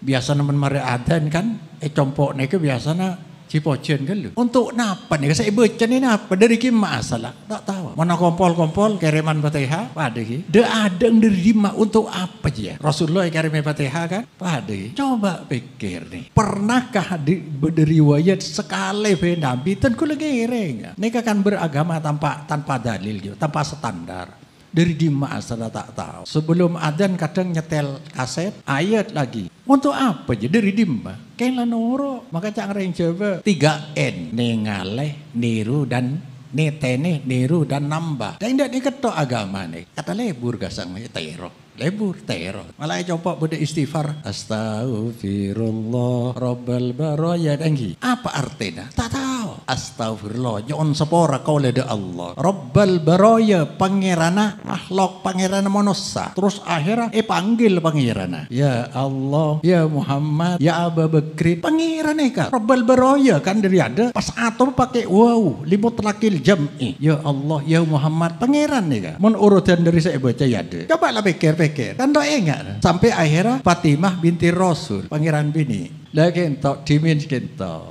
Biasa nemen mari adan kan, compok nih ke biasanya cipojen kan lu. Untuk napa nih? Saya baca nih napa dari kima masalah? Tak tahu. Mana kompol kiriman Fatihah? Pada ki. Dia ada yang diterima untuk apa aja? Rasulullah kirim Fatihah kan? Pada ki. Coba pikir nih. Pernahkah beriwayat sekali Nabi? Tentu lagi ireng. Mereka kan beragama tanpa dalil gitu, tanpa standar. Dari di masalah tak tahu. Sebelum adzan kadang nyetel kaset ayat lagi. Untuk apa aja dari dimba? Kayak noro. Maka cang coba 3N. Nengaleh, niru dan netene, niru dan nambah. Dan tidak diketok agama nih. Kata lebur gasang tero. Lebur tero. Malah coba bude istighfar. Astaghfirullah Rabbal baraya dengki. Apa artinya? Tak tahu. Astaghfirullah. Jangan sepora kau leda Allah. Rabbal baraya pangerana makhluk pangerana manusia. Terus akhirnya panggil pangerana. Ya Allah, ya Muhammad, ya Abu Bakri. Pangeran kan. Rabbal baraya kan dari ada. Pas atur pakai wow. Limut lakil jam'i. Ya Allah, ya Muhammad. Pangeran kan. Mun urutan dari saya baca ya ada. Coba lah pikir. Kan tak ingat sampai akhirnya Fatimah binti Rasul pangeran bini lagi entok dimin kentok.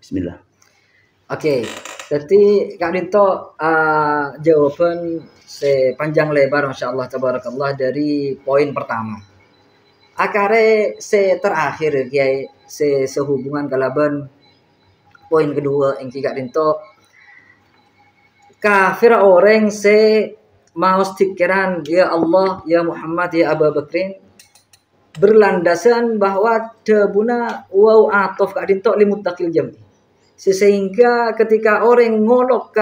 Bismillah. Oke, jadi Kak Dinto jawaban sepanjang lebar Masya Allah tabarakallah dari poin pertama. Akare terakhir Kiai sehubungan kalaban poin kedua yang Kak Dinto kafir orang mau stikiran ya Allah ya Muhammad ya Abu Bakrin berlandasan bahwa debuna wow atof Kak Dinto limut takil jam sehingga ketika orang ngolok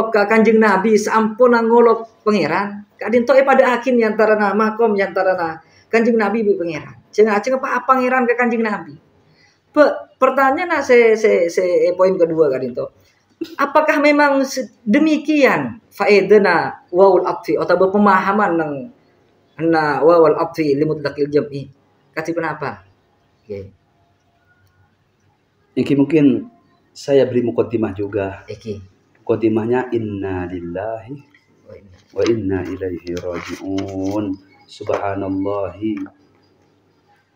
ke Kanjeng Nabi sampun ngolok pangeran Kak Dinto pada akhir nyantara makom nyantara Kanjeng Nabi pangeran cenah apa pangeran ke Kanjeng Nabi. Pertanyaan poin kedua Kak Dinto. Apakah memang demikian faedana wawul atfi atau pemahaman na wawul atfi limut lakil jam'i? Kasih kenapa? Okay. Iki mungkin saya beri mukaddimah juga. Iki. Mukaddimahnya inna lillahi wa inna ilaihi raji'un. Subhanallahi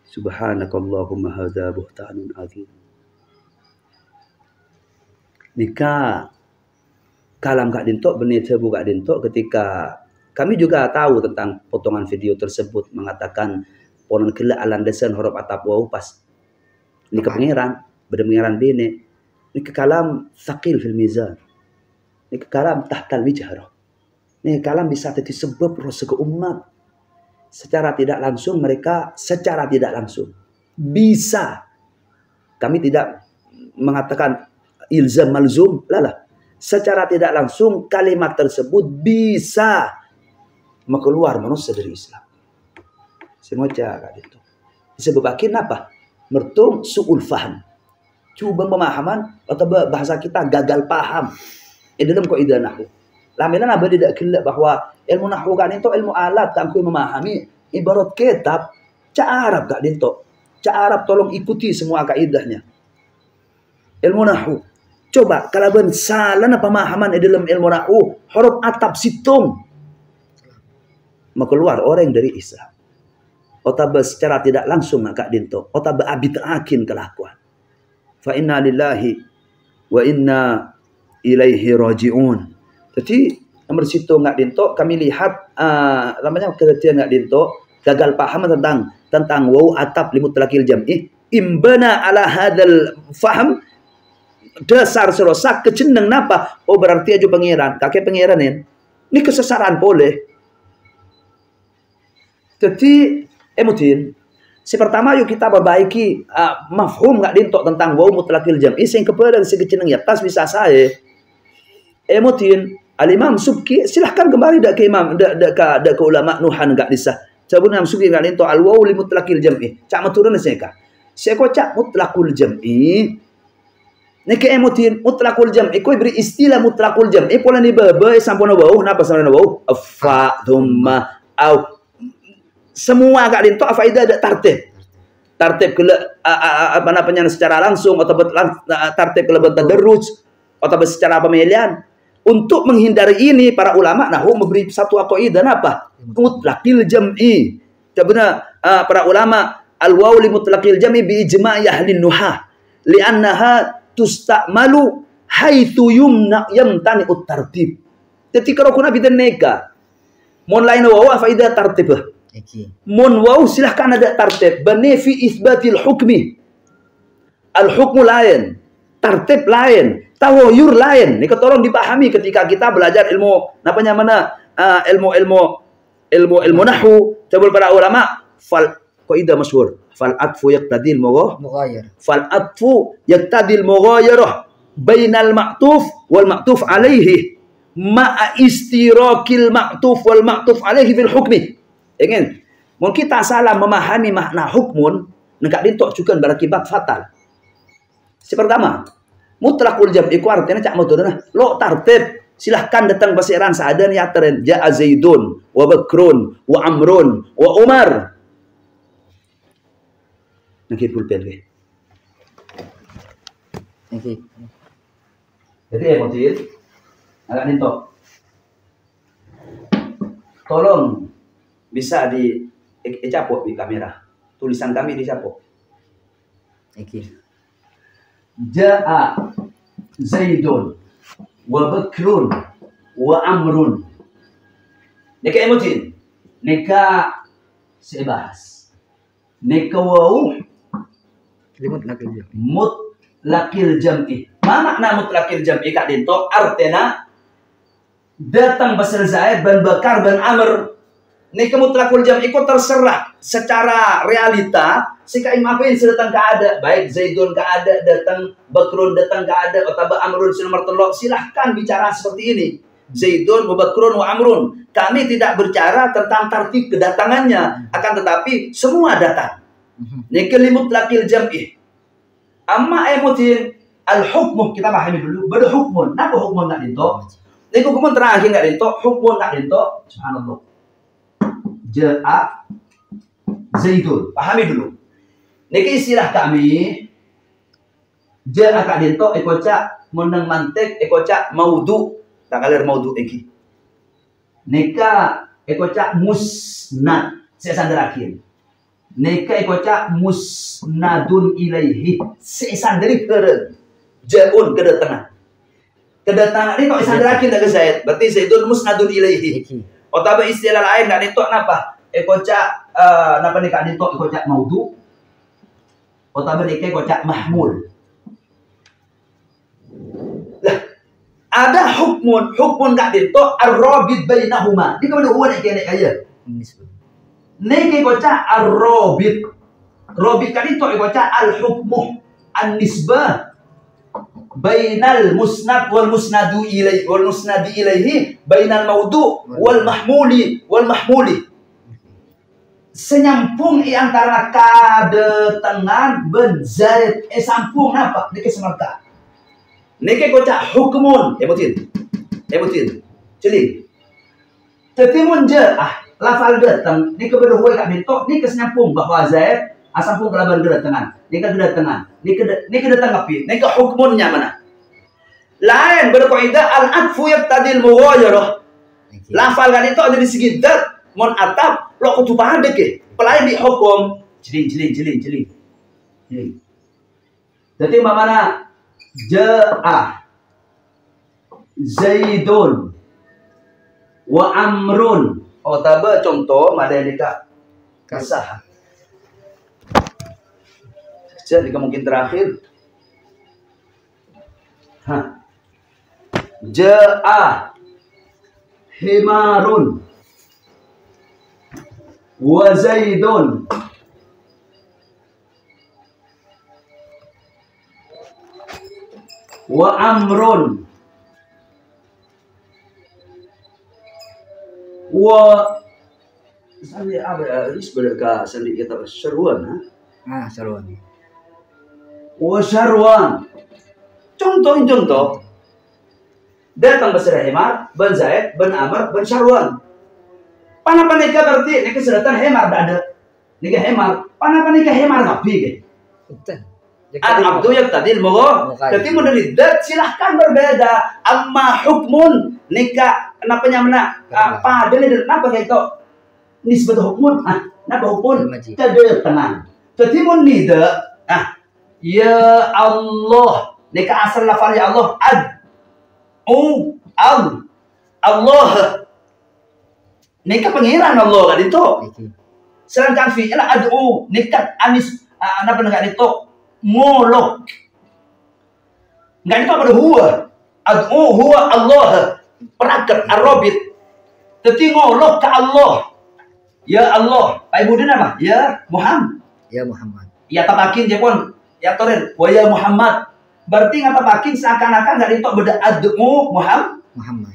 Subhanakallahumma hadza buhtanun azim. Nikah kalam Kak Dinto benih tebu Kak Dinto ketika kami juga tahu tentang potongan video tersebut mengatakan ponon kelak alam desain huruf atap wau pas nikah pangeran berdengaran bini nikah kalam thaqil fil mizan nikah kalam tahtal wijharah nikah kalam bisa jadi sebab rasa ke umat. Secara tidak langsung mereka secara tidak langsung bisa kami tidak mengatakan ilzam malzum lalah secara tidak langsung kalimat tersebut bisa mengeluar manusia dari Islam semuanya Kak itu disebabkan apa mertum su'ul faham coba pemahaman atau bahasa kita gagal paham dalam kaidah nahwu laminan abadi tidak gila bahwa ilmu nahwu Kak Dinto ilmu alat tak aku memahami ibarat kitab cak Arab Kak Dinto cak Arab tolong ikuti semua kaidahnya ilmu nahwu coba kalau ben salah pemahaman dalam ilmu nahwu huruf atap situng keluar orang dari Islam otaba secara tidak langsung Kak Dinto otaba abid akin kelakuan fa inna lillahi wa inna ilaihi raji'un. Jadi nomor situ Kak Dinto kami lihat namanya kejadian Kak Dinto gagal paham tentang wow atap limut lakil jam'i imbana ala hadal faham dasar serosak keceneng napa oh berarti aja pangeran kakek pangeran ini kesesaran boleh jadi emotin pertama yuk kita perbaiki mafhum Kak Dinto tentang wow mutlakil jam'i sing kepada si keceneng ya tas bisa saya emotin Al-Imam Subki silahkan kembali ke imam ke ulama Nuhan enggak disah. Cabun Imam Subki Kak Dinto al-waw li mutlaqil jam'i. Cak maturun seka. Seko cak mutlaqul jam'i. Neke emotin mutlaqul jam'i kowe beri istilah mutlaqul jam'i pola ni bebe sampono bau napa sampono bau fa thumma au semua Kak Dinto faedah ada tartib. Tartib apa namanya secara langsung atau tartib kelebihan tadarruj atau secara pemilihan untuk menghindari ini para ulama nahu memberi satu kaidah apa? Mutlaqil jam'i. Sebenarnya para ulama al-waw li mutlaqil jam'i bi ijma'i ahli nuhah li'annaha tusta'malu haitsu yamtani ut-tartib. Jadi kalau kuna bidan neka mon lain waw faida tartib. Mon waw silahkan ada tartib. Bani fi isbatil hukmi. Al-hukmu lain, tartib lain, tawayyur lain. Ini tolong dipahami ketika kita belajar ilmu ilmu nahwu. Cabul para ulama fal qaidah masyhur. Fal atfu yaqtadil mughayir. Fal atfu yaqtadil mughayirah bainal ma'tuf wal ma'tuf alaihi ma'a istirakil ma'tuf wal ma'tuf alaihi fil hukmi. Ingin mungkin kita salah memahami makna hukmun negak dintok juga berakibat fatal. Pertama, mutlaqul jam'i ku artinya cak modona lo tartib. Silahkan datang basiran sa'adan ya teren ja'a Zaidun wa Bakrun wa Amrun wa Umar. Niki pulpen ke. Niki. Jadi ya motif agak nintok. Tolong bisa dicapok di kamera. Tulisan kami dicapok. Niki. Ja'a Zaidun wa Bakrun wa Amrun. Neka emotin. Neka saya bahas. Neka waw mutlaqil jam'i. Mana makna mutlaqil jam'i kak dinto? Artinya datang basir Zaid ban Bakar ban Amr. Neka mutlaqul jam'i ku terserah secara realita. Sika imakuin sedatang keada, baik Zaidun keada datang, Bakrun datang keada, atau Amrun nomor telok, silahkan bicara seperti ini. Zaidun, Bakrun, wa Amrun. Kami tidak berbicara tentang tartib kedatangannya, akan tetapi semua datang. Ini kelimut lakil jam'i. Amma emotin al-hukmu kita pahami dulu. Bada hukmun, napa hukmun nak dinto? Ini hukmun terakhir nak dinto, hukmun nak dinto. Subhanallah. Ja'a Zaidun, pahami dulu. Niki istilah kami ja'a kak dinto ekocak menang mantek ekocak maudu tak kalir maudu eki. Nika ekocak musnad saya sandarakin. Nika ekocak musnadun ilaihi saya sandari keren jaun kedatangan. Kedatangan ini kok sandarakin tak Zaid. Berarti Zaidun musnadun ilaihi. Otaba istilah lain kak dinto napa? Ekocak napa nih kak dinto ekocak maudu. Otama nike kocak mahmul. Lah, ada hukmun gak dinto ar-rabit bainahuma. Di kamana huwa nek kene kaya. Nike kocak ar-rabit. Rabit kan dinto kocak al-hukmu an-nisbah bainal musnad wal musnadu ilaihi wal musnadi ilaihi bainal maudu wal mahmuli. Senyampung antara kedatangan ben Zaid sampung apa niki semerta niki kocak hukmun emotin jadi tetimun lafal datang niki berdua kak bentuk niki senyampung bahwa Zaid asampung kelaban kedatangan niki datang api niki hukmunnya mana lain berkaidah al-atfu yaqtadil mughayirah lafal kan itu ada di segi dat mon atap lo kutu pada ke pelayan di hukum jeling. Jadi mana ja'a Zaidun wa Amrun. Oh taba contoh madalika kasah. Jadi mungkin terakhir. Ja'a Himarun wa Zaidun wa Amrun wa sandi apa sebenarnya sandi kita Syarwan Syarwan wa Syarwan contoh datang besar Himar ban Zaid ban Amr ban Syarwan. Panapa nikah berarti nikah sedatan hemar ada nikah hemar. Panapa nikah hemar ngapi ke? Al-abdu yaqtadil mughayir. Jadi menurut dat silahkan berbeda. Amma hukmun nikah kenapa mana? Pada ni kenapa itu? Nisbat hukmun. Napa hukmun? Kada tenang. Jadi mun nida ya Allah nikah asal lafal ya Allah Allah nikah pangeran Allah kan itu. Sedangkan fi'il ad'u nikah anis apa enggak itu ngolok. Enggak itu pada huwa. Ad'u huwa Allah. Perakat arabit. Jadi ngolok ke Allah. Ya Allah. Pak Ibu nama? Ya Muhammad. Ya Muhammad. Ya tabakin je pun. Ya toren. Wa ya Muhammad. Berarti ngatabakin seakan-akan enggak itu beda ad'u Muhammad.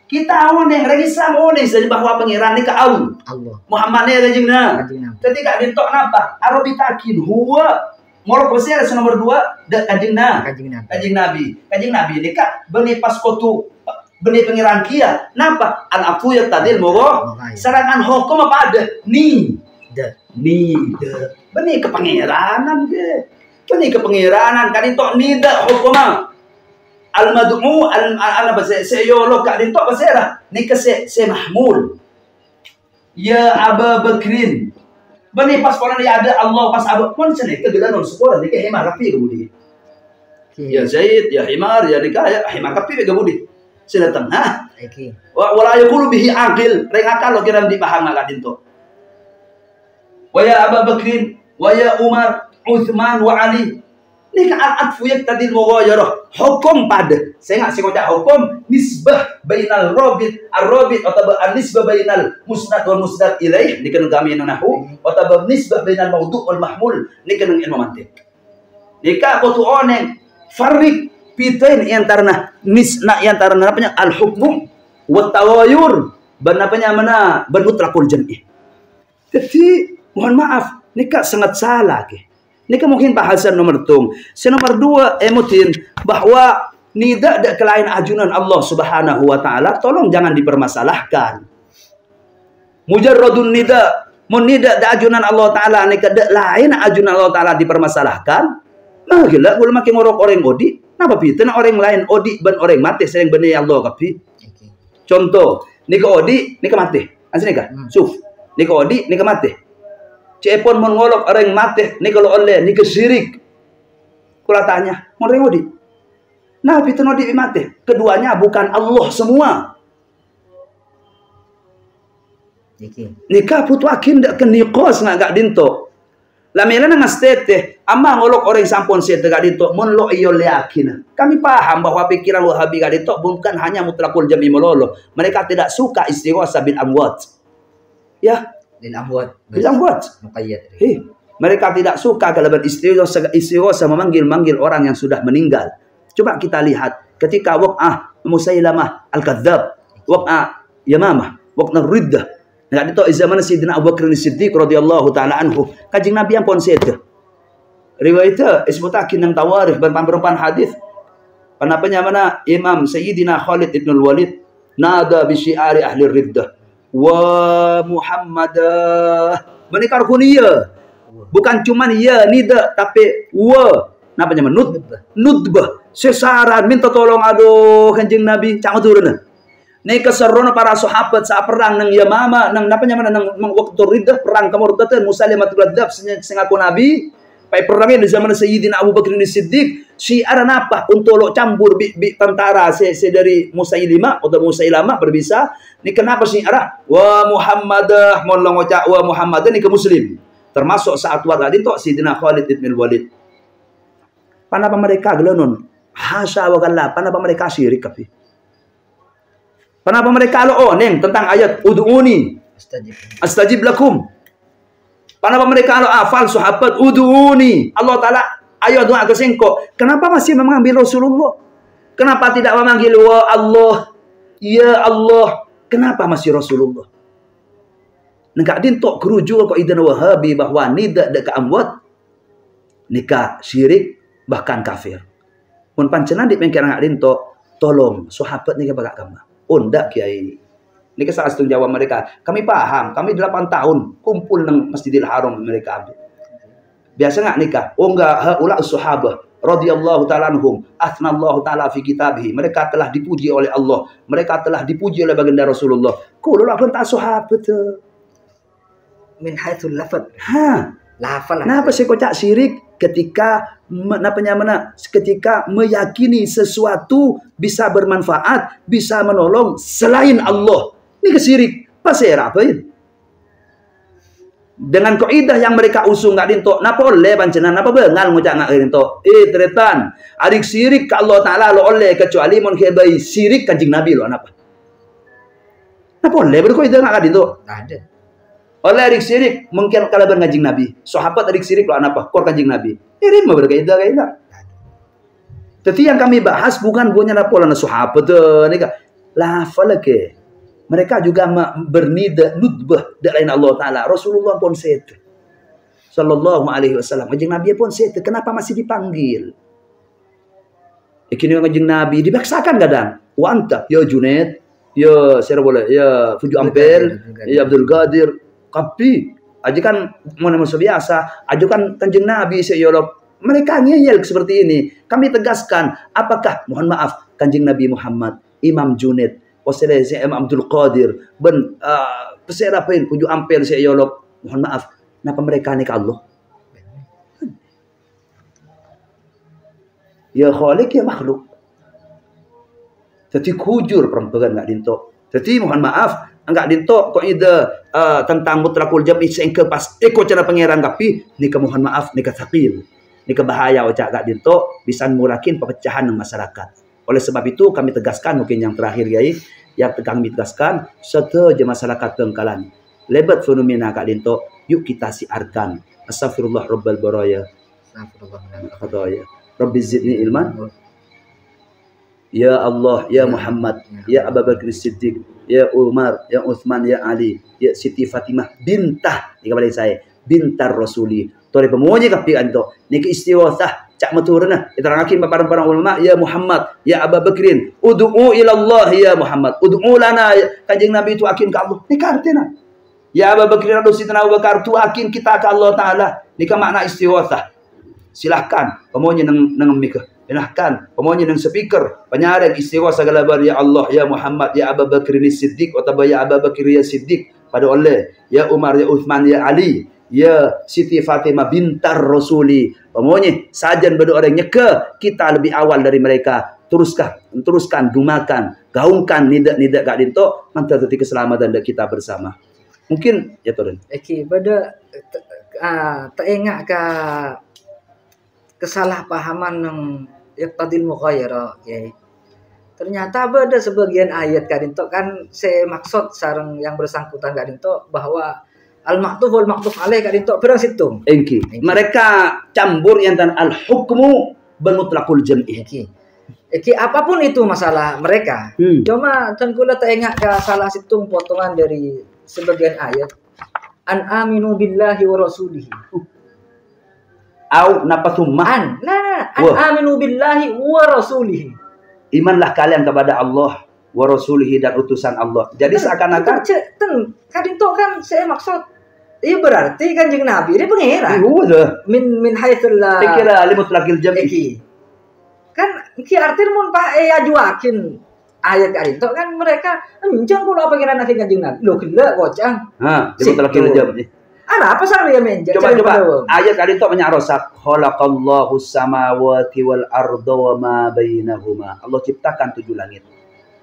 Kita awon yang lagi Islam onih saja bahwa pangeran ni ke Allah. Muhammad ni kajingna. Jadi kak dintok napa? Arabi takin huwa ngolok besar nomor 2 dak kajingna. Kajing Nabi. Kajing Nabi ni kak beni pas kotu beni pangeran kia. Napa? Al-afu ya tadil mogo. Serangan hukum apa ada? Ni de. Beni kepangeranan ke. Beni kepangeranan kan dintok ni dak hukum. Al-mad'u al bahasa sayolo kak dintok bahasa ni ke se mahmul. Ya Abu Bakrin. Bani pas koran ya ada Allah pas Abu pun sene ke gelan sekolah ni ke himar rapi kebudi. Ya Zaid ya himar ya nikah ya himar rapi ke kebudi. Sila tang wala yaqulu bihi aqil reng akal lo kira di bahang kak dintok. Wa ya Abu Bakrin wa ya Umar Uthman wa Ali. Ini kan al-atfu yaqtadil mughayarah. Hukum pada. Saya nggak ngocak hukum nisbah bainal rabit ar-rabit atau an-nisbah bainal musnad wal musnad ilaih ini kan kami nahwu atau nisbah bainal mawdu' wal mahmul ini kan ilmu mantiq. Nika kutu oneng farik pitain antara nisna antara apanya al-hukmu wa tawayur benapanya mana bermutlaqul jam'i. Jadi mohon maaf nika sangat salah ke. Ini kan mungkin bahasan nomor tung. Nomor 2 emotin bahwa nida ada kelain ajunan Allah Subhanahu wa taala, tolong jangan dipermasalahkan. Mujarradun nida, nida da ajunan Allah taala ni kada lain ajunan Allah taala dipermasalahkan. Mah gila gula makin ngorok orang odi, napa piten orang lain odi ban orang mati sayang benih Allah kapi. Contoh, nika odi, nika mati. Asli nika. Suf. Nika odi, nika mati. Cepon mengolok orang mati, ni kalau oleh, ni kesyirik. Kula tanya, mau odi? Nah, pitu odi mati. Keduanya bukan Allah semua. Nikah putu akin dak kenikos ngak dinto. Lamela nang astete, amma ngolok orang sampun sete gak dinto, mon lo iyo yakin. Kami paham bahwa pikiran Wahabi gak dinto bukan hanya mutlaqul jami melolo. Mereka tidak suka istighosa bil amwat. Ya, bil amwat. Mereka tidak suka kalau beristighosa memanggil orang yang sudah meninggal. Coba kita lihat ketika waq'ah Musailamah al-Kadzdzab, waq'ah Yamamah, waq'ah Riddah. Nah, itu zaman Sayyidina Abu Bakar As-Siddiq radhiyallahu taala anhu. Kanjeng Nabi yang pun sete. Riwayat ismutakin nang tawarikh berpan hadis. Panapanya mana Imam Sayyidina Khalid ibn al-Walid nada bi syiari ahli riddah. Wa Muhammadah. Menikah kunia. Bukan cuman ya nida tapi wa namanya nudbah. Sesaran minta tolong aduh Kanjeng Nabi cang turun. Nih keserono para sahabat saat perang nang Yamama nang napanya mana nang waktu riddah perang kemurtatan Musalimatul Kadzdzab sing aku Nabi. Pai perangnya di zaman Sayyidina Abu Bakar As-Siddiq syiaran apa untuk lo campur bi tentara se dari Musailimah atau Musailamah berbisa. Ni kenapa syiarah wa Muhammadah mon lo ngocak wa Muhammadah ni ke muslim. Termasuk saat warga dinto Sayyidina Khalid bin Walid. Panapa mereka gelonon? Hasya wa kalla, panapa mereka syirik kapi? Kenapa mereka lo oneng tentang ayat ud'uni astajib lakum? Kenapa mereka lo hafal sahabat ud'uni? Allah Taala ayo doa ke sengko. Kenapa masih memanggil Rasulullah? Kenapa tidak memanggil wa Allah? Ya Allah. Kenapa masih Rasulullah? Nggak dintok kerujuk kok idan Wahabi bahwa nida dek amwat nikah syirik bahkan kafir. Mun pancenan di pengkira nggak dintok tolong sahabat nih bagak kamu. Ndak kiai. Ini kesal setengah jawab mereka. Kami paham. Kami 8 tahun kumpul nang Masjidil Haram mereka ambil. Biasa nggak nikah? Oh enggak, haula sahabah radhiyallahu ta'ala anhum, athnallahu ta'ala fi kitabih. Mereka telah dipuji oleh Allah, mereka telah dipuji oleh baginda Rasulullah. Qulu la kunta sahabat. Min haitsul lafad. Lafal. Kenapa sih kocak syirik ketika ketika meyakini sesuatu bisa bermanfaat, bisa menolong selain Allah. Ini kesyirik. Pasti apa ini? Dengan kaidah yang mereka usung nggak dintok, napa oleh pancenan, napa bengal ngucak nggak dintok. Tretan, adik sirik ke Allah Taala lo oleh kecuali mon kebai sirik kanjing Nabi lo napa? Napa oleh berkaidah nggak dintok? Nggak ada. Oleh adik sirik mungkin kalau berkanjing Nabi, sahabat adik sirik lo napa? Kor kanjing Nabi. Ini mah berkaidah kaidah. Tapi yang kami bahas bukan punya napa lah sahabat ni kah? Lafal ke. Mereka juga bernida nudbah dari Allah Ta'ala. Rasulullah pun setu. Sallallahu alaihi wasallam. Kanjeng Nabi pun setu. Kenapa masih dipanggil? Kini kanjeng Nabi dibaksakan kadang. Wa anta, ya Junaid, ya siapa boleh, ya Fuju Ampel, ya Abdul Qadir. Tapi, aja kan manusia biasa. Aja kan kanjeng Nabi seyolok. Mereka ngeyel seperti ini. Kami tegaskan, apakah, mohon maaf, kanjeng Nabi Muhammad, Imam Junaid, Wasile si Imam Abdul Qadir ben peserapain Fuju Ampel si yolok, mohon maaf, kenapa mereka ni ke Allah? Ya khalik ya makhluk. Jadi kujur perempuan enggak dintok. Jadi mohon maaf, enggak dintok kok ide tentang mutlakul jam'i sehingga pas cara pangeran tapi ni ke mohon maaf ni ke thaqil. Ni ke bahaya ocak enggak dintok bisa murakin perpecahan ng masyarakat. Oleh sebab itu kami tegaskan mungkin yang terakhir guys, yang kami tegaskan setelah masyarakat tengkalan lebat fenomena kak dinto, yuk kita siarkan astagfirullah rabbal baraya, astagfirullah rabbi zidni ilman, ya Allah, ya Muhammad, ya Abu Bakar Siddiq, ya Umar, ya Uthman, ya Ali, ya Siti Fatimah bintah di kepala saya bintar Rasuli tore pemuji kapi anto niki istiwasah cak maturna iterangake para ulama ya Muhammad ya Abu Bakrin ud'u ila Allah ya Muhammad ud'u lana kanjeng Nabi itu akin ke Allah nika artinya ya Abu Bakrin atau Sidina Abu Bakar tu akin kita ke Allah Taala nika makna istiwasah silahkan pemuji nang mika silahkan pemuji nang speaker penyaring istiwasah galabar ya Allah ya Muhammad ya Abu Bakrin Siddiq atau ya Abu Bakr ya Siddiq pada oleh ya Umar ya Uthman ya Ali ya Siti Fatimah bintar Rasuli. Pokoknya sajan berdua orang nyeke kita lebih awal dari mereka. Teruskan, dumakan, gaungkan nidak gak dinto mantar tadi keselamatan dan kita bersama. Mungkin ya turun. Eki pada teringat ke kesalahpahaman yang yaqtadil mughayyara ya. Ternyata ada sebagian ayat kadinto kan saya maksud sareng yang bersangkutan kadinto bahwa al-maktuf wal maktuf alaih kadinto berang situ. Engki. Mereka campur yang dan al-hukmu bermutlaqul jam'i. Eki apapun itu masalah mereka. Cuma tengkula teringat ke salah situng potongan dari sebagian ayat. An aminu billahi wa rasulihi. Au napasumma. An aminu billahi wa rasulihi. Imanlah kalian kepada Allah wa rasulihi dan utusan Allah. Jadi seakan-akan kadinto kan saya maksud iya berarti kan jeung Nabi ini pangeran. Min haitsul la pikira limutlaqil jam'i. Kan ki arti mun Pak ajuakin ayat kadinto kan mereka enjang kula pangeran Nabi kanjeng Nabi. Lho gila kocang. Limutlaqil jam'i. Apa salah ya menja? Coba ayat kadinto menyarosak khalaqallahu samawati wal arda wa ma bainahuma. Allah ciptakan 7 langit.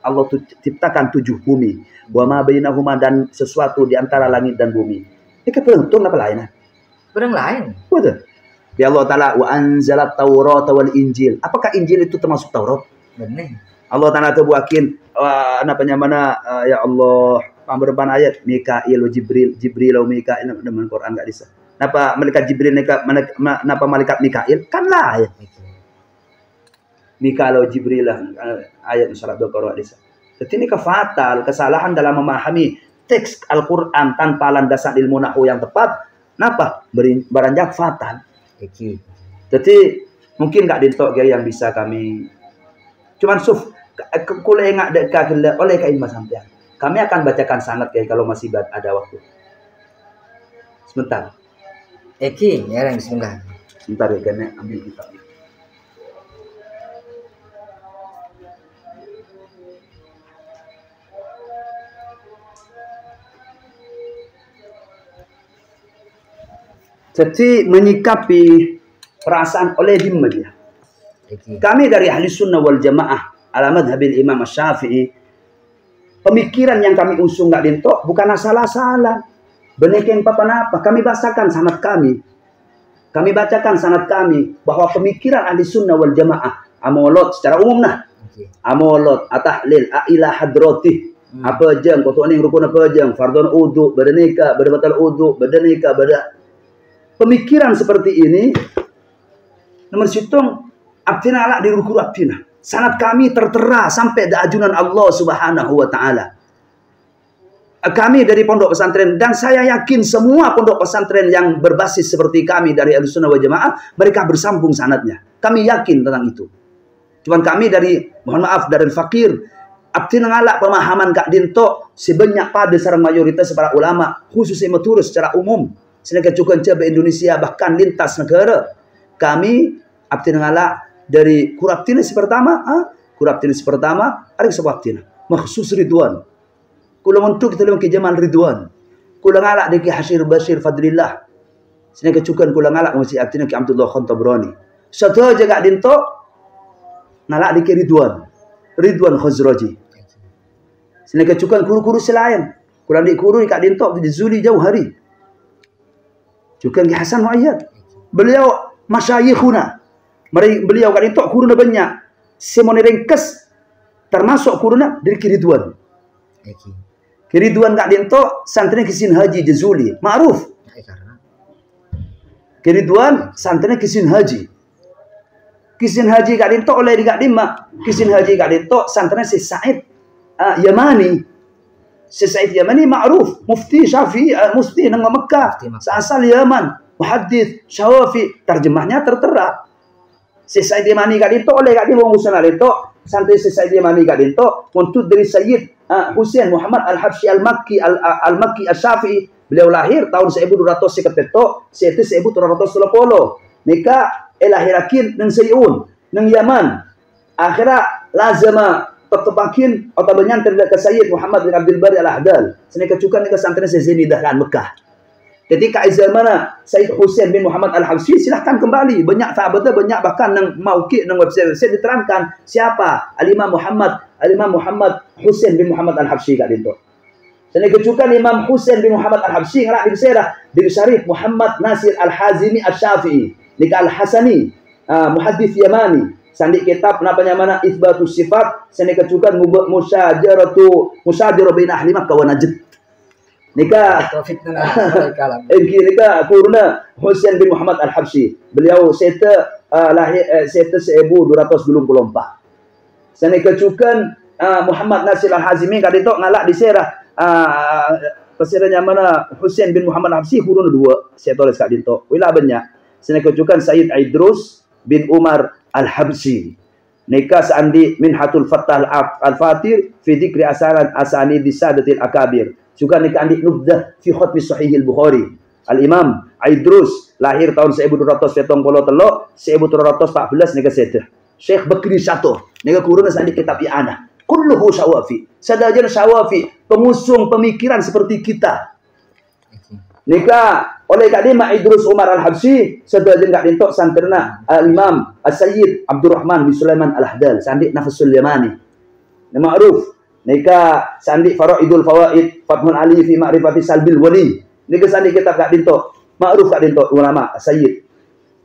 Allah ciptakan 7 bumi. Wa ma bainahuma dan sesuatu di antara langit dan bumi. Ini kepentung apa lain? Berang lain. Betul. Ya Allah Ta'ala wa anzalat Taurat wal Injil. Apakah Injil itu termasuk Taurat? Benar. Allah Ta'ala tebuakin ya Allah pamberban ayat Mikail Jibril Mikail dalam Quran enggak bisa. Napa malaikat Jibril napa malaikat Mikail? Kan lain. Mikail Jibril ayat surat Al-Baqarah bisa. Jadi ini fatal kesalahan dalam memahami teks Al-Quran tanpa landasan ilmu nahwu yang tepat, kenapa? Beranjak fatal. Jadi mungkin nggak dintok yang bisa kami. Cuman kule nggak dekat oleh kain sampean. Kami akan bacakan sanad kalau masih ada waktu. Sebentar. Eki, ya bismillah. Sebentar ya, kena ambil kitabnya. Jadi menyikapi perasaan oleh himmat ya. Kami dari ahli sunnah wal jamaah ala madhabil imam Syafi'i, pemikiran yang kami usung gak dintok bukan asal-asalan. Benekeng apa-apa. Kami bacakan sanad kami. Kami bacakan sanad kami bahwa pemikiran ahli sunnah wal jamaah amolot secara umum nah. Amolot, atahlil, ailah hadrati. Apa jeng, kotoan yang rukun apa jeng, fardun udhu, berdenika, berbatal udhu, berdenika, pemikiran seperti ini nomor situng abdina ala di ruku abdina. Sanad kami tertera sampai da ajunan Allah Subhanahu wa taala. Kami dari pondok pesantren dan saya yakin semua pondok pesantren yang berbasis seperti kami dari Ahlussunnah wal Jamaah, mereka bersambung sanadnya. Kami yakin tentang itu. Cuman kami dari, mohon maaf, dari fakir abdi ngalak pemahaman Kak Dinto sebanyak pada sarang mayoritas para ulama khususnya maturus secara umum sedangkan cukup cabai Indonesia bahkan lintas negara. Kami abdi ngalak dari kurabtinis pertama, kurabtinis pertama ada sebuah abdina maksus Ridwan. Kula untuk kita ke Jamal Ridwan. Kula ngalak di Hasyir Bashir Fadlillah. Sedangkan cukup kula ngalak masih abdina ke Abdullah Khan Tabrani. Satu aja Kak Dinto ngalak di Ridwan. Ridwan Khazraji. Sedangkan cukup guru-guru selain. Kurang di guru Kak Dinto di Zuli jauh hari. Juga di Hasan Muayyad. Beliau masyayikhuna. Beliau Kak Dinto guru banyak. Simone Ringkes termasuk guruna dari Ridwan. Ridwan Kak Dinto santri Kisin Haji Jazuli. Ma'ruf. Ridwan santri Kisin Haji. Kisin Haji Kak Dinto oleh di Kak Dima. Kisin Haji Kak Dinto santri si Said Yamani. Si Said Yamani ma'ruf. Mufti Syafi'i, mufti nang Mekah. Asal Yaman. Muhaddits, Syawafi. Terjemahnya tertera. Si Said Yamani Kak Dinto oleh Kak Dima Musana Dinto. Santri si Said Yamani Kak Dinto. Untuk dari Sayyid Husain Muhammad Al-Habsyi Al-Makki Al-Makki Al-Syafi'i. Beliau lahir tahun 1250, yaitu 1230. Nikah lahirakin nang Sayun, nang Yaman. Akhirnya lazama tetepakin atau banyak terdekat Sayyid Muhammad bin Abdul Bari Al-Ahdal. Seneka cukan nikah santri Zainidah kan Mekah. Ketika zaman Sayyid Husain bin Muhammad Al-Habsyi silahkan kembali. Banyak sahabatnya, banyak bahkan nang mauki nang website diterangkan siapa Al-Imam Muhammad Husain bin Muhammad Al-Habsyi Kak Dinto. Seneka cukan Imam Husain bin Muhammad Al-Habsyi ngalak di Serah di Syarif Muhammad Nasir Al-Hazimi Al-Syafi'i. Nika Al-Hasani, muhaddits Yamani. Sandi kitab namanya mana Itsbatus Sifat, seneka cukan musyajarah bain ahli Makkah wa Najd. Nika kurna Husain bin Muhammad Al-Habsyi. Beliau lahir 1224. Seneka cukan Muhammad Nasir Al-Hazimi Kak Dinto ngalak di Serah pesiranya mana Husain bin Muhammad Al-Habsyi kurun 2. Saya tulis Kak Dinto. Wila banyak. Seneka cukan Sayyid Idrus bin Umar Al-Habsyi. Nikah sandi Minhatul Fattah Al-Fatir fi dzikri asani di Sadatil Akabir. Juga nikah andi Nubdah fi Khatmi Sahih Al-Bukhari. Al-Imam Idrus lahir tahun 1273, 1214 nikah sedah. Syekh Bakri Syato nikah kurun sandi kitab I'anah. Kulluhu Syawafi. Sadajan Syawafi, pengusung pemikiran seperti kita. Nikah oleh Kak Dima Idrus Umar Al-Habsyi, sadajan Kak Dinto santrina Al-Imam As-Sayyid Abdurrahman bin Sulaiman Al-Ahdal, sandi Nafasul Yamani. Ma'ruf. Nikah sandi Faraidul Fawaid, Fathul Ali fi Ma'rifati Salbil Wali. Nikah sandi kitab Kak Dinto. Ma'ruf Kak Dinto ulama As-Sayyid.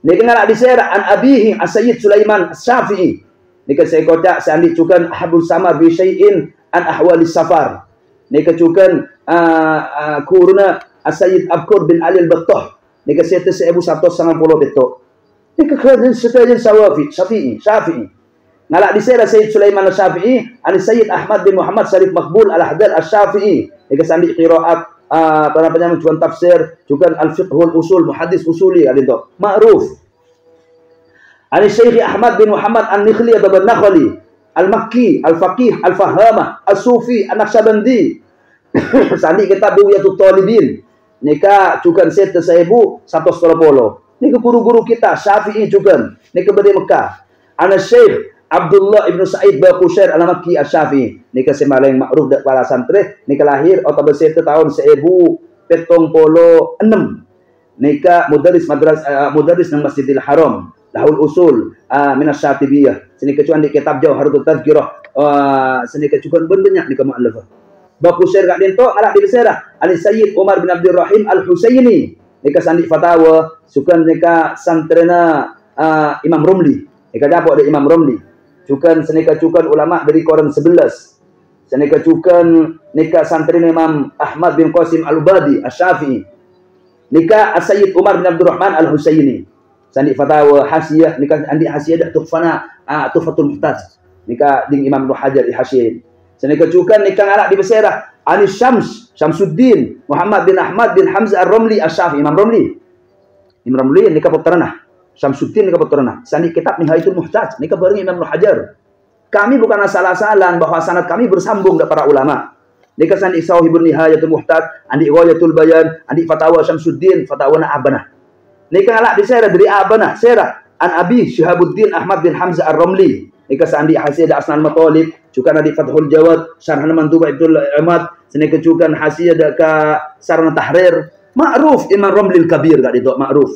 Nikah ngalak di Serah an abihi As-Sayyid Sulaiman Syafi'i. Nikah saya kocak sandi cukan Habul Samar bi syai'in an ahwalis safar. Nikah cukan kuruna As-Sayyid Abkur bin Ali Al-Battah. Nikah saya 1190 betul. Nikah kerja setajan Syafi'i. Ngalak di Serah Sayyid Sulaiman Al-Syafi'i an Sayyid Ahmad bin Muhammad Syarif Maqbul Al-Ahdal Al-Syafi'i. Nikah sandi qiraat penyampaian cuan tafsir, cukan al-fiqhul usul, muhaddis usuli ada itu. Ma'ruf. Ani Syekh Ahmad bin Muhammad An-Nikhli atau An-Nakhli, Al-Makki, Al-Faqih, Al-Fahamah, Al-Sufi, An-Naqsyabandi. Sandi kitab Bughyatul Talibin. Nika cukan set 1130. Nika guru-guru kita Syafi'i cukan. Nika beri Mekah. Ana Syekh Abdullah ibn Sa'id Baqushair Al-Makki Asy-Syafi'i. Nika semalang makruf dak para santri. Nika lahir atau bersih tahun 1706. Nika mudaris nang Masjidil Haram. Lahul usul min asy-Syatibiyah. Sini kecuan di kitab Jauharut Tadhkirah. Sini kecuan banyak nika muallafah. Baqushair gak dento ngalak di Besera. Ali Sayyid Umar bin Abdul Rahim Al-Husaini. Nika sandi fatawa sukan nika santrena Imam Romli. Nika dapat dari Imam Romli. Cukan senika cukan ulama dari Quran 11. Senika cukan nika santrena Imam Ahmad bin Qasim Al-Ubadi Asy-Syafi'i. Nika As-Sayyid Umar bin Abdul Rahman Al-Husaini. Sandi fatawa hasiyah nika andi hasiyah dak tuhfana tuhfatul muhtaj. Nika ding Imam Ibnu Hajar Al-Hasyim. Senika cukan nika ngalak di Besera. Ani Syamsuddin Muhammad bin Ahmad bin Hamzah Ar-Romli Asy-Syafi'i. Imam Romli nika putrana. Syamsuddin nika putrana. Sandi kitab Nihayatul Muhtaj nika bareng Imam Ibnu Hajar. Kami bukan asal-asalan bahwa sanad kami bersambung dengan para ulama. Nika sandi Sahihun Nihayatul Muhtaj, andi Ghayatul Bayan, andi Fatawa Syamsuddin, Fatawana Abanah. Nika ngalak di Serah dari Abanah, Serah an Abi Syihabuddin Ahmad bin Hamzah Ar-Romli. Nika sandi Hasiyah Asnan Matalib, cukan adi Fathul Jawad, Syarh Mantuba Ibnul Ahmad, senika cukan Hasiyah ka Sarana Tahrir, ma'ruf Imam Romli Al-Kabir gak ditok ma'ruf.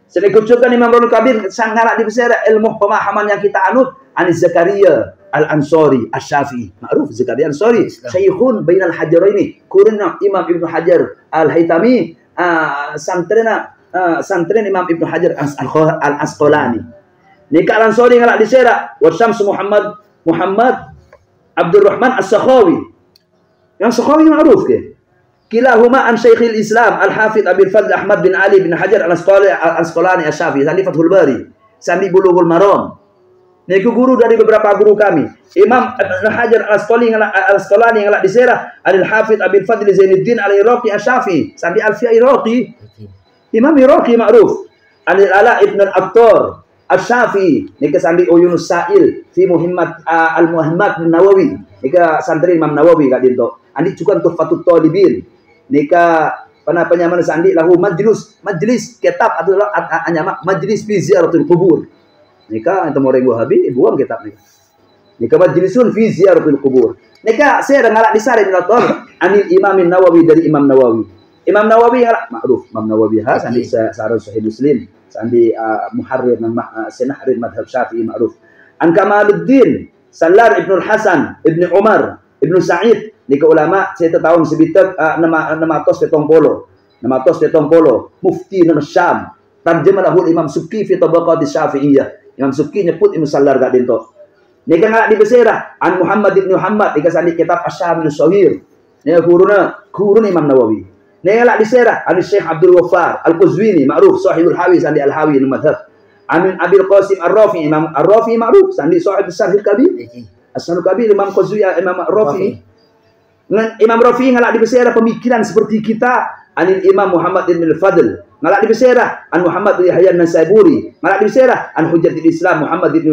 Senika cukan Imam Romli Al-Kabir sang ngalak di Serah ilmu pemahaman yang kita anut, Anis Zakaria Al-Ansari Asy-Syafi'i. Ma'ruf Zakaria Al-Ansari, Syekhun bainal hajaraini. Kurna Imam Ibnu Hajar Al-Haytami, santren Imam Ibnu Hajar Al-Asqalani. Nika Al-Ansari ngalak di Serah wa Syams Muhammad Abdul Rahman As-Sakhawi. Yang Sakhawi ma'ruf ke? Kilahuma an Syekhil Islam Al-Hafidz Abil Fadl Ahmad bin Ali bin Hajar Al-Asqalani Asy-Syafi'i. Sandi Fathul Bari, sandi Bulughul Maram. Niku guru dari beberapa guru kami. Imam Ibnu Hajar Al-Asqalani ngalak di Serah Al-Hafidz Abil Fadl Zainuddin Al-Iraqi Asy-Syafi'i. Sandi Alfiyah Iraqi. Imam Iraqi ma'ruf. Al-Ala Ibn Al-Attar Asy-Syafi'i. Nika sandi Uyunus Sa'il fi Muhammad Al-Muhammad bin Nawawi. Nika santri Imam Nawawi gak dinto. Andi cukan Tuhfatut Talibin. Nika penyaman sandi lahu majlis kitab atau anyama majlis fi ziyaratul kubur. Nika ente moreng Wahabi buang kitab nika. Nika majlisun fi ziyaratul kubur. Nika saya ngalak di Sarih Nawawi anil Imam Nawawi dari Imam Nawawi. Imam Nawawi ngalak ma'ruf. Imam Nawawi sandi sarah Sahih Muslim. Sandi muharrir senahrir madhab Syafi'i ma'ruf. An Kamaluddin Salar Ibnul Hasan Ibnu Umar Ibnu Sa'id nika ulama saya tahun sebitak 670 mufti nama Syam tarjamah lahul Imam Subki fi tabaqat Syafi'iyah. Imam Subki nyebut Imam Salar gak dinto. Nika ngalak di Besera an Muhammad ibn Muhammad nika sandi kitab Asy-Syamil Shahir. Nika gurun Imam Nawawi. Nela di Serah an Syekh Abdul Ghaffar Al-Quzwini ma'ruf Sahibul Hawi sandi Al-Hawi madhab. Amin Abil Qasim Ar-Rafi Imam Ar-Rafi ma'ruf sandi Sahib As-Sarhil Kabir. As-Sarhil Kabir Imam Qazwi Imam Ar-Rafi. Imam Rafi ngalak di Besera pemikiran seperti kita anil Imam Muhammad ibn Al-Fadl. Ngalak di Besera an Muhammad bin Yahya An-Nasaiburi. Ngalak di Besera an Hujjatul Islam Muhammad ibn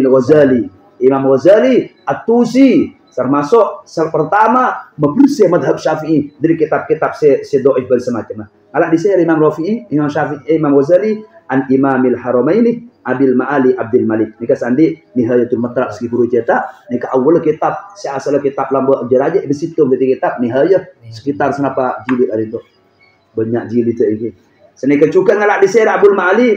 Al-Ghazali. Imam Ghazali At-Tusi termasuk pertama membersih madhab Syafi'i dari kitab-kitab sedoif dan semacamnya. Alak di sini Imam Rafi'i, Imam Syafi'i, Imam Ghazali, an Imamil Haramaini, Abil Ma'ali Abdul Malik. Nika sandi Nihayatul Matlab segi guru cetak. Nika awal kitab, asal kitab lambu jeraja di situ dari kitab Nihayah sekitar senapa jilid ada itu. Banyak jilid itu ini. Senika juga ngalak di sini Abdul Ma'ali,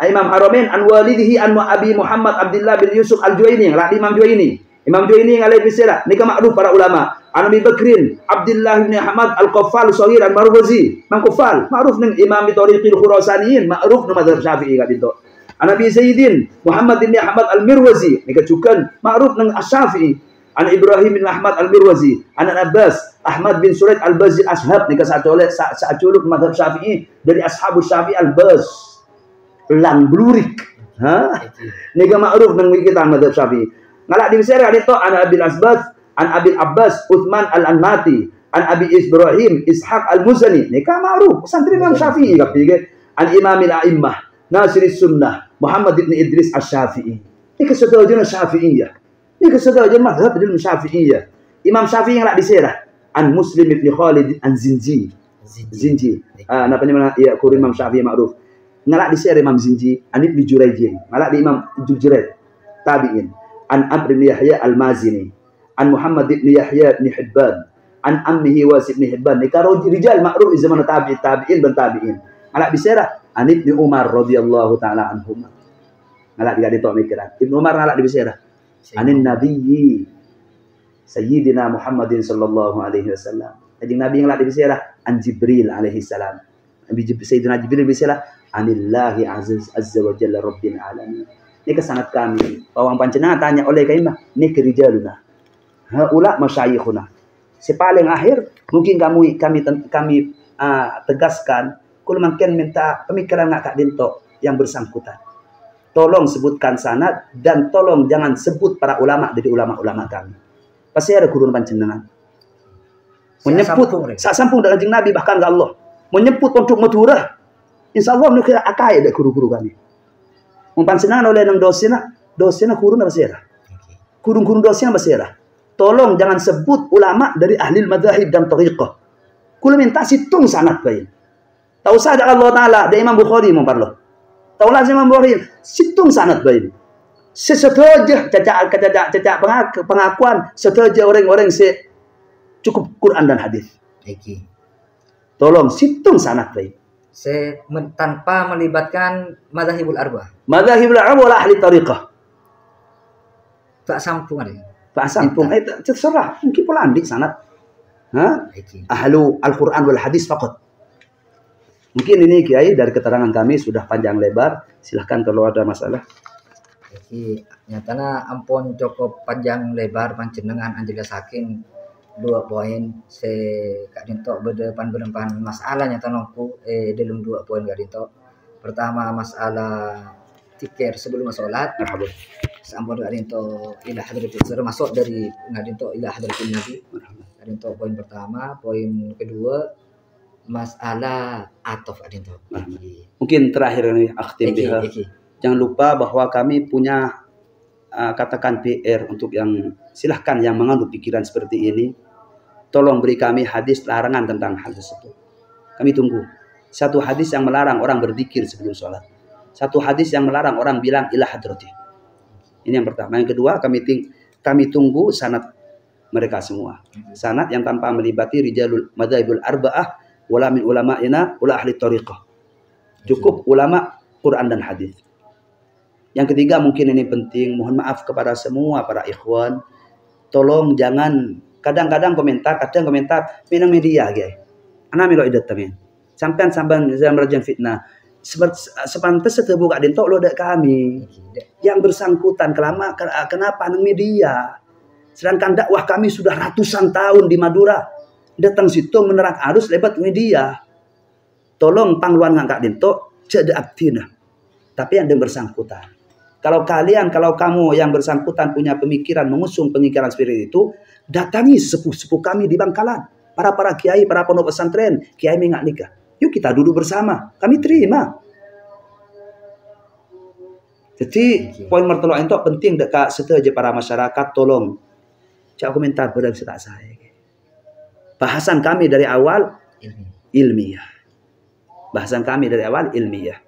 Imam Haramain an walidihi an Abi Muhammad Abdullah bin Yusuf Al-Juwaini, ngalak di Imam Juwaini. Imam Juwaini ngalai bisira nika ma'ruf para ulama. An Abi Bakrin Abdullah bin Ahmad Al-Qaffal Shahir Al-Marwazi. Mang Qaffal ma'ruf ning Imam Tariqil Khurasaniyin ma'ruf ning mazhab Syafi'i ka dinto. An Abi Zaidin Muhammad bin Ahmad Al-Mirwazi nika cukan ma'ruf ning Asy-Syafi'i. An Ibrahim bin Ahmad Al-Mirwazi, an Abbas Ahmad bin Suraid Al-Bazzi Ashab nika saculuk mazhab Syafi'i dari ashabus Syafi'i Al-Baz. Lang blurik. Ha? Nika ma'ruf ning kita mazhab Syafi'i. Ngalak di Mesir ada itu an Abil Asbas, an Abil Abbas, Uthman Al-Anmati, an Abi Ibrahim, Ishaq Al-Muzani. Nika ma'ruf, santri Imam Syafi'i kapige. An Imamil A'immah, Nasiris Sunnah, Muhammad ibn Idris Asy-Syafi'i. Nika sedajana Syafi'iyah. Nika sedajana mazhab ilmu Syafi'iyah. Imam Syafi'i ngalak di Sirah an Muslim ibn Khalid An-Zinji. Zinji. Napa ni mana? Ya, Qur'an Imam Syafi'i ma'ruf. Ngalak di sir Imam Zinji, anib di Jurayjin. Ngalak di Imam Jurayj, tabi'in. An Amr bin Yahya al-Mazini. An Muhammad bin Yahya bin Hibban. An ammihi Wasib bin Hibban. Ni karo rijal ma'ruf di zaman tabi'in dan tabi'in. Ngalak di sir anib bin Umar radhiyallahu taala anhum. Ngalak di tok mikiran. Ibnu Umar ngalak di sir. Anin nabiyyi Sayyidina Muhammadin sallallahu alaihi wasallam. Jadi Nabi yang ngalak di sir an Jibril alaihi salam. Sayyidina Jibril bisa anillahi azza wa jalla rabbil alamin. Ini kesangat kami. Bawang panjenengan tanya oleh kaimah, ini kerijaluna. Haula masyayikhuna. Sepaling akhir mungkin kami tegaskan kul makin minta pemikiran Kak Dinto yang bersangkutan. Tolong sebutkan sanad dan tolong jangan sebut para ulama dari ulama-ulama kami. Pasti ada guru panjenengan. Menyebut sak sampung dengan Nabi bahkan ke Allah. Menyebut untuk Madura. Insya Allah menukir akai ada guru-guru kami. Mempansenang oleh nang dosina kurun apa sih? Kurung-kurung dosina apa sih? Tolong jangan sebut ulama dari ahli madzhab dan tariqah. Kula minta situng sanad bae. Tahu saja Allah Taala dari Imam Bukhari memparlo. Tahu lah Imam Bukhari situng sanad bae. Sesedoja cacak pengakuan sedoja orang-orang cukup Quran dan hadis. Tolong situng sanad bae. Tanpa melibatkan madzhabul arba'ah. Madzhabul arba'ah wala ahli tariqah. Tak sampung ada. Tak sampung. Terserah. Mungkin pula andik sanad. Ahlu Al-Quran wal hadis faqat. Mungkin ini Kiai dari keterangan kami sudah panjang lebar. Silahkan kalau ada masalah. Nyatana ampun cukup panjang lebar panjenengan anjela saking 2 poin Kak Dinto berdepan masalah nyatanku dalam 2 poin Kak Dinto. Pertama masalah tikir sebelum sholat. Sampun Kak Dinto ila hadratil termasuk dari Kak Dinto ila hadratil nabi. Kak Dinto poin pertama, poin kedua masalah atof Kak Dinto. Mungkin terakhir nih akhtim biha. Jangan lupa bahwa kami punya katakan PR untuk yang silahkan yang mengandung pikiran seperti ini. Tolong beri kami hadis larangan tentang hal tersebut. Kami tunggu. Satu hadis yang melarang orang berzikir sebelum sholat. Satu hadis yang melarang orang bilang ilah hadrati. Ini yang pertama. Yang kedua kami tunggu sanad mereka semua. Sanad yang tanpa melibati rijalul madzhabul arba'ah wala min ulama'ina wala ahli tariqah. Cukup ulama Quran dan hadis. Yang ketiga mungkin ini penting. Mohon maaf kepada semua para ikhwan. Tolong jangan kadang-kadang komentar minang media guys. Ana melo idat tamen. Sampai zaman fitnah. Sepantas setebu Kak Dinto lo dek kami. Yang bersangkutan kenapa nang media? Sedangkan dakwah kami sudah ratusan tahun di Madura. Datang situ menerang arus lebat media. Tolong pangluan Kak Dinto cede aktina. Tapi yang bersangkutan. Kalau kamu yang bersangkutan punya pemikiran mengusung pemikiran seperti itu, datangi sepuh-sepuh kami di Bangkalan, para kiai, para pondok pesantren, kiai mengak nikah. Yuk kita duduk bersama, kami terima. Jadi poin mertolak itu penting dekat setuju para masyarakat. Tolong cak komentar pada setak saya. Bahasan kami dari awal ilmiah. Bahasan kami dari awal ilmiah.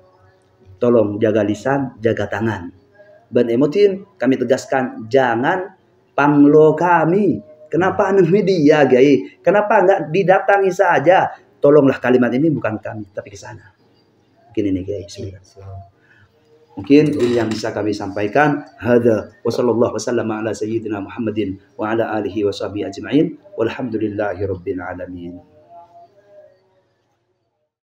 Tolong jaga lisan, jaga tangan. Ben emotin kami tegaskan jangan panglo kami. Kenapa anak media, Gai? Kenapa enggak didatangi saja? Tolonglah kalimat ini bukan kami, tapi ke sana. Mungkin ini, Gai. Mungkin ini yang bisa kami sampaikan. Hadza wa sallallahu wasallam ala sayyidina Muhammadin wa ala alihi wa sahbihi ajma'in. Walhamdulillahirabbil alamin.